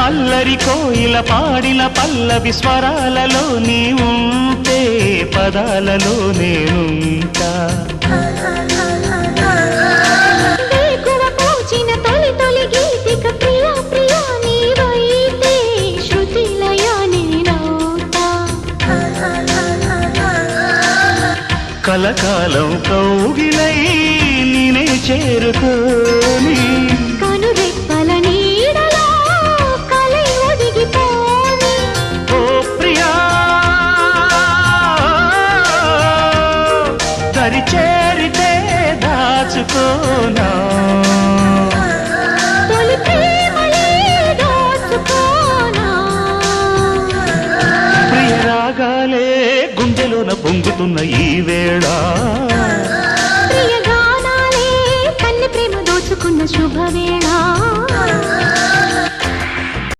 అల్లరి కోయిల పాడిన పల్లవి స్వరాలలో నీ ఉంటే పదాలలో నేనుంటా కలకాలం కౌగిలై నేనే చేరుకోని కనురెప్పల నీడలో కలై ఒదిగిపోని ఓ ప్రియా దరి చేరితే దాచుకోనా తొలి ప్రేమలే దోచుకోనా ప్రియ రాగాలే గుండెలోన పొంగుతున్న ఈ వేళ ప్రియ గానాలే కన్నె ప్రేమ దోచుకున్న శుభవేళ